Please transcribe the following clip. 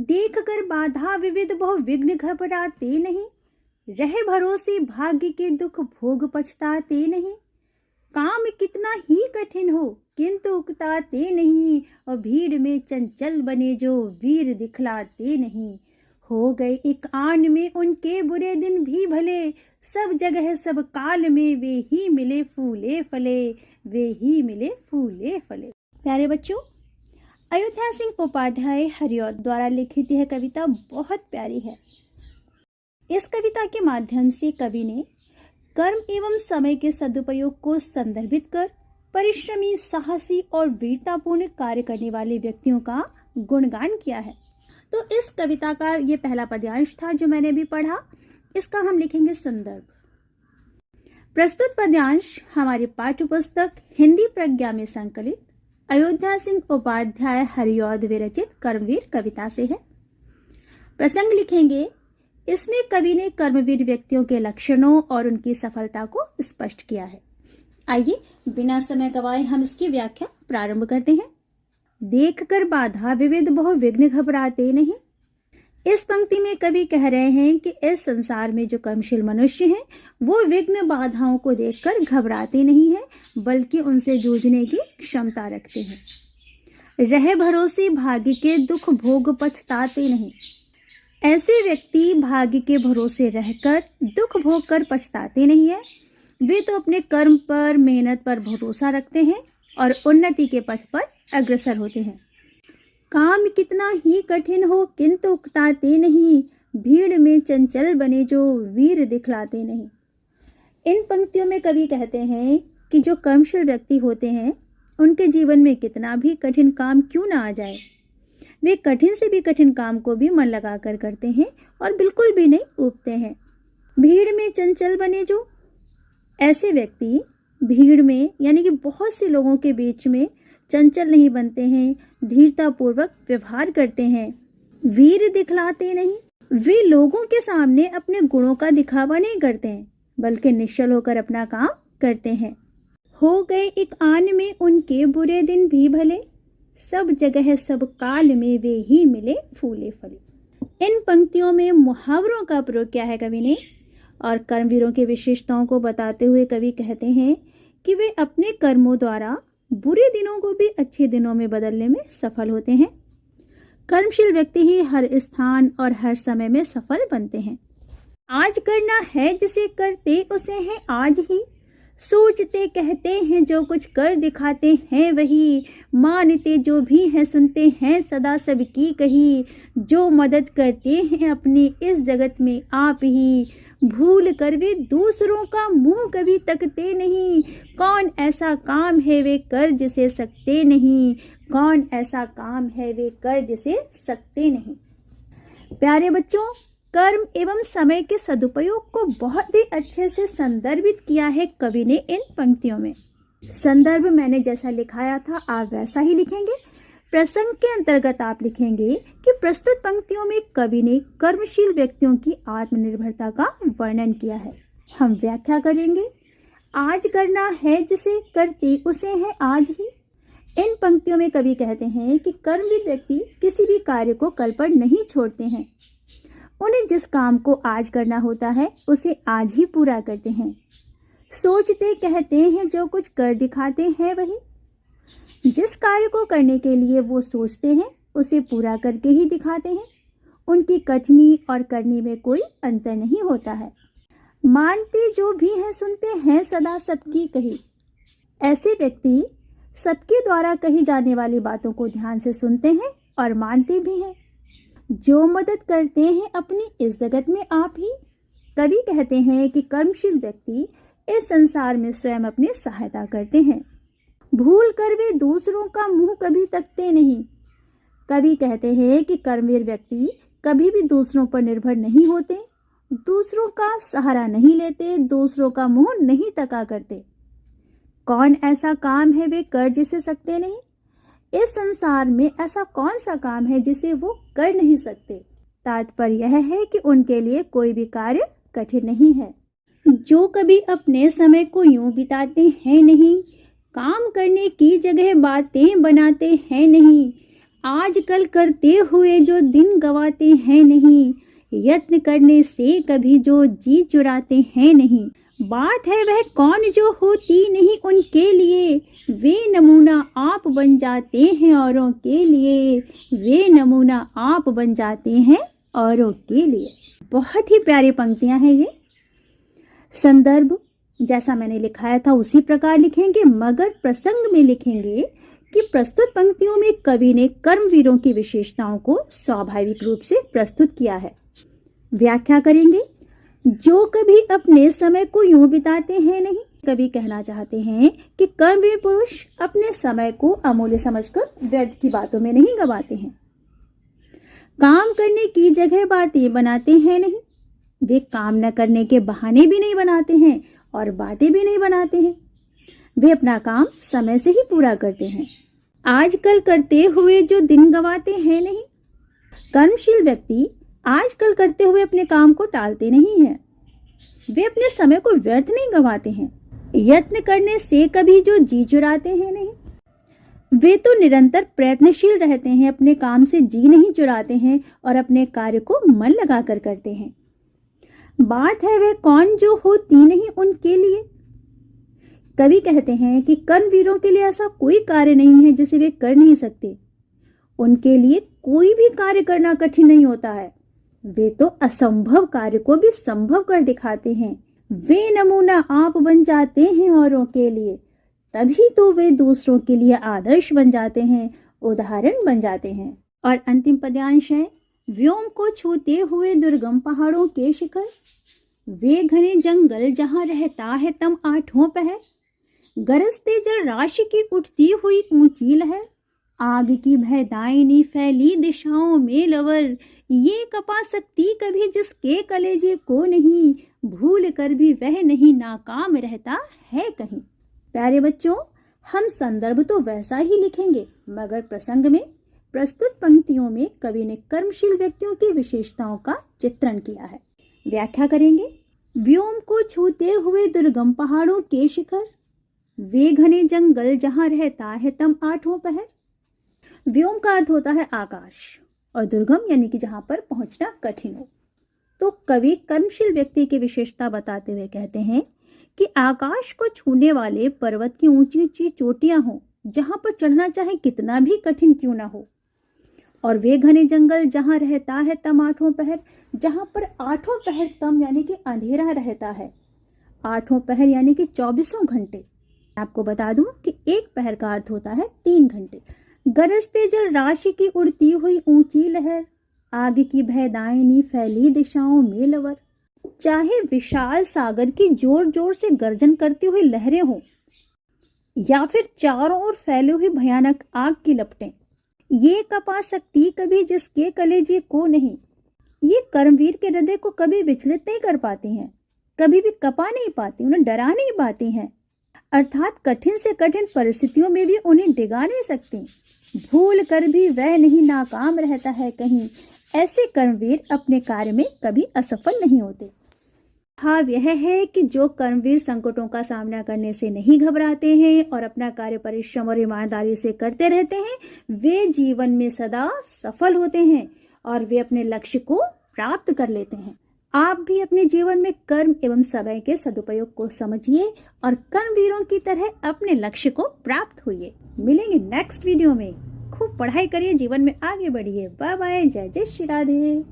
देख कर बाधा विविध बहु विघ्न घबराते नहीं, रहे भरोसे भाग्य के दुख भोग पछताते नहीं। काम कितना ही कठिन हो किंतु उकताते नहीं, और भीड़ में चंचल बने जो वीर दिखलाते नहीं। हो गए एक आन में उनके बुरे दिन भी भले, सब जगह सब काल में वे ही मिले फूले फले, वे ही मिले फूले फले। प्यारे बच्चों, अयोध्या सिंह उपाध्याय हरिऔध द्वारा लिखित यह कविता बहुत प्यारी है। इस कविता के माध्यम से कवि ने कर्म एवं समय के सदुपयोग को संदर्भित कर परिश्रमी, साहसी और वीरतापूर्ण कार्य करने वाले व्यक्तियों का गुणगान किया है। तो इस कविता का ये पहला पद्यांश था जो मैंने अभी पढ़ा। इसका हम लिखेंगे संदर्भ। प्रस्तुत पद्यांश हमारी पाठ्य पुस्तक हिंदी प्रज्ञा में संकलित अयोध्या सिंह उपाध्याय हरिऔध विरचित कर्मवीर कविता से है। प्रसंग लिखेंगे। इसमें कवि ने कर्मवीर व्यक्तियों के लक्षणों और उनकी सफलता को स्पष्ट किया है। आइए बिना समय गवाए हम इसकी व्याख्या प्रारंभ करते हैं। देख कर बाधा विविध बहु विघ्न घबराते नहीं। इस पंक्ति में कवि कह रहे हैं कि इस संसार में जो कर्मशील मनुष्य हैं वो विघ्न बाधाओं को देखकर घबराते नहीं हैं, बल्कि उनसे जूझने की क्षमता रखते हैं। रहे भरोसे भाग्य के दुख भोग पछताते नहीं। ऐसे व्यक्ति भाग्य के भरोसे रहकर दुख भोग कर पछताते नहीं है। वे तो अपने कर्म पर, मेहनत पर भरोसा रखते हैं और उन्नति के पथ पर अग्रसर होते हैं। काम कितना ही कठिन हो किंतु उकताते नहीं, भीड़ में चंचल बने जो वीर दिखलाते नहीं। इन पंक्तियों में कवि कहते हैं कि जो कर्मशील व्यक्ति होते हैं उनके जीवन में कितना भी कठिन काम क्यों ना आ जाए, वे कठिन से भी कठिन काम को भी मन लगाकर करते हैं और बिल्कुल भी नहीं ऊबते हैं। भीड़ में चंचल बने जो, ऐसे व्यक्ति भीड़ में यानी कि बहुत से लोगों के बीच में चंचल नहीं बनते हैं, धीरतापूर्वक व्यवहार करते हैं। वीर दिखलाते नहीं, वे लोगों के सामने अपने गुणों का दिखावा नहीं करते हैं, बल्कि निश्चल होकर अपना काम करते हैं। हो गए एक आन में उनके बुरे दिन भी भले, सब जगह सब काल में वे ही मिले फूले फले। इन पंक्तियों में मुहावरों का प्रयोग किया है कवि ने, और कर्मवीरों की विशेषताओं को बताते हुए कवि कहते हैं कि वे अपने कर्मों द्वारा बुरे दिनों को भी अच्छे दिनों में बदलने में सफल होते हैं। कर्मशील व्यक्ति ही हर स्थान और हर समय में सफल बनते हैं। आज करना है जिसे करते उसे है आज ही, सोचते कहते हैं जो कुछ कर दिखाते हैं वही, मानते जो भी हैं सुनते हैं सदा सबकी कही, जो मदद करते हैं अपनी इस जगत में आप ही, भूल कर वे दूसरों का मुंह कभी तकते नहीं, कौन ऐसा काम है वे कर जिसे सकते नहीं, कौन ऐसा काम है वे कर जिसे सकते नहीं। प्यारे बच्चों, कर्म एवं समय के सदुपयोग को बहुत ही अच्छे से संदर्भित किया है कवि ने इन पंक्तियों में। संदर्भ मैंने जैसा लिखाया था आप वैसा ही लिखेंगे। प्रसंग के अंतर्गत आप लिखेंगे कि प्रस्तुत पंक्तियों में कवि ने कर्मशील व्यक्तियों की आत्मनिर्भरता का वर्णन किया है। हम व्याख्या करेंगे। आज करना है जिसे करते उसे है आज ही। इन पंक्तियों में कवि कहते हैं कि कर्मवीर व्यक्ति किसी भी कार्य को कल पर नहीं छोड़ते हैं। उन्हें जिस काम को आज करना होता है उसे आज ही पूरा करते हैं। सोचते कहते हैं जो कुछ कर दिखाते हैं वही। जिस कार्य को करने के लिए वो सोचते हैं उसे पूरा करके ही दिखाते हैं। उनकी कथनी और करनी में कोई अंतर नहीं होता है। मानते जो भी हैं सुनते हैं सदा सबकी कही। ऐसे व्यक्ति सबके द्वारा कही जाने वाली बातों को ध्यान से सुनते हैं और मानते भी हैं। जो मदद करते हैं अपनी इस जगत में आप ही। कवि कहते हैं कि कर्मशील व्यक्ति इस संसार में स्वयं अपनी सहायता करते हैं। भूल कर वे दूसरों का मुंह कभी तकते नहीं। कवि कहते हैं कि कर्मवीर व्यक्ति कभी भी दूसरों पर निर्भर नहीं होते, दूसरों का सहारा नहीं लेते, दूसरों का मुंह नहीं तका करते। कौन ऐसा काम है वे कर जिसे सकते नहीं। इस संसार में ऐसा कौन सा काम है जिसे वो कर नहीं सकते। तात्पर्य यह है कि उनके लिए कोई भी कार्य कठिन नहीं है। जो कभी अपने समय को यूं बिताते हैं नहीं, काम करने की जगह बातें बनाते हैं नहीं, आजकल करते हुए जो दिन गवाते हैं नहीं, यत्न करने से कभी जो जी चुराते हैं नहीं। बात है वह कौन जो होती नहीं उनके लिए, वे नमूना आप बन जाते हैं औरों के लिए, वे नमूना आप बन जाते हैं औरों के लिए। बहुत ही प्यारी पंक्तियां हैं ये। संदर्भ जैसा मैंने लिखाया था उसी प्रकार लिखेंगे, मगर प्रसंग में लिखेंगे कि प्रस्तुत पंक्तियों में कवि ने कर्मवीरों की विशेषताओं को स्वाभाविक रूप से प्रस्तुत किया है। व्याख्या करेंगे, जो कभी अपने समय को यूं बिताते हैं नहीं। कवि कहना चाहते हैं कि कर्मवीर पुरुष अपने समय को अमूल्य समझकर व्यर्थ की बातों में नहीं गवाते हैं। काम करने की जगह बातें बनाते हैं नहीं, वे काम न करने के बहाने भी नहीं बनाते हैं और बातें भी नहीं बनाते हैं। वे अपना काम समय से ही पूरा करते हैं। आजकल करते हुए जो दिन गवाते हैं नहीं। कर्मशील व्यक्ति आजकल करते हुए अपने काम को टालते नहीं हैं। वे अपने समय को व्यर्थ नहीं गवाते हैं। यत्न करने से कभी जो जी चुराते हैं नहीं। वे तो निरंतर प्रयत्नशील रहते हैं, अपने काम से जी नहीं चुराते हैं और अपने कार्य को मन लगाकर करते हैं। बात है वह कौन जो होती नहीं उनके लिए। कवि कहते हैं कि कर्मवीरों के लिए ऐसा कोई कार्य नहीं है जिसे वे कर नहीं सकते। उनके लिए कोई भी कार्य करना कठिन नहीं होता है। वे तो असंभव कार्य को भी संभव कर दिखाते हैं। वे नमूना आप बन जाते हैं औरों के लिए, तभी तो वे दूसरों के लिए आदर्श बन जाते हैं, उदाहरण बन जाते हैं। और अंतिम पद्यांश है, व्योम को छूते हुए दुर्गम पहाड़ों के शिखर, वे घने जंगल जहां रहता है तम आठों पहर, गरजते जल राशि की उठती हुई ऊंची लहर, आग की भयदायिनी फैली दिशाओं में लवर, ये कपा सकती कभी जिसके कलेजे को नहीं, भूल कर भी वह नहीं नाकाम रहता है कहीं। प्यारे बच्चों, हम संदर्भ तो वैसा ही लिखेंगे, मगर प्रसंग में प्रस्तुत पंक्तियों में कवि ने कर्मशील व्यक्तियों की विशेषताओं का चित्रण किया है। व्याख्या करेंगे, व्योम को छूते हुए दुर्गम पहाड़ों के शिखर, वे घने जंगल जहां रहता है तम आठों पहर। व्योम का अर्थ होता है आकाश और दुर्गम यानी कि जहां पर पहुंचना कठिन हो। तो कवि कर्मशील व्यक्ति की विशेषता बताते हुए कहते हैं कि आकाश को छूने वाले पर्वत की ऊंची ऊंची चोटियां हों, जहां पर चढ़ना चाहे कितना भी कठिन क्यों ना हो। और वे घने जंगल जहां रहता है तम आठों पहर, जहां पर आठों पहर तम यानी कि अंधेरा रहता है। आठों पहर यानी कि 24 घंटे। आपको बता दूं कि एक पहर का अर्थ होता है 3 घंटे। गरजते जल राशि की उड़ती हुई ऊंची लहर, आग की भयदायिनी फैली दिशाओं में लवर। चाहे विशाल सागर की जोर जोर से गर्जन करती हुई लहरें हों या फिर चारों ओर फैली हुई भयानक आग की लपटें, ये कपा सकती कभी जिसके कलेजे को नहीं। ये कर्मवीर के हृदय को कभी विचलित नहीं कर पाती हैं, कभी भी कपा नहीं पाती, उन्हें डरा नहीं पाती हैं, अर्थात कठिन से कठिन परिस्थितियों में भी उन्हें डिगा नहीं सकती। भूल कर भी वह नहीं नाकाम रहता है कहीं। ऐसे कर्मवीर अपने कार्य में कभी असफल नहीं होते। भाव यह है कि जो कर्मवीर संकटों का सामना करने से नहीं घबराते हैं और अपना कार्य परिश्रम और ईमानदारी से करते रहते हैं, वे जीवन में सदा सफल होते हैं और वे अपने लक्ष्य को प्राप्त कर लेते हैं। आप भी अपने जीवन में कर्म एवं समय के सदुपयोग को समझिए और कर्मवीरों की तरह अपने लक्ष्य को प्राप्त होइए। मिलेंगे नेक्स्ट वीडियो में। खूब पढ़ाई करिए, जीवन में आगे बढ़िए। बाय बाय, जय जय श्री राधे।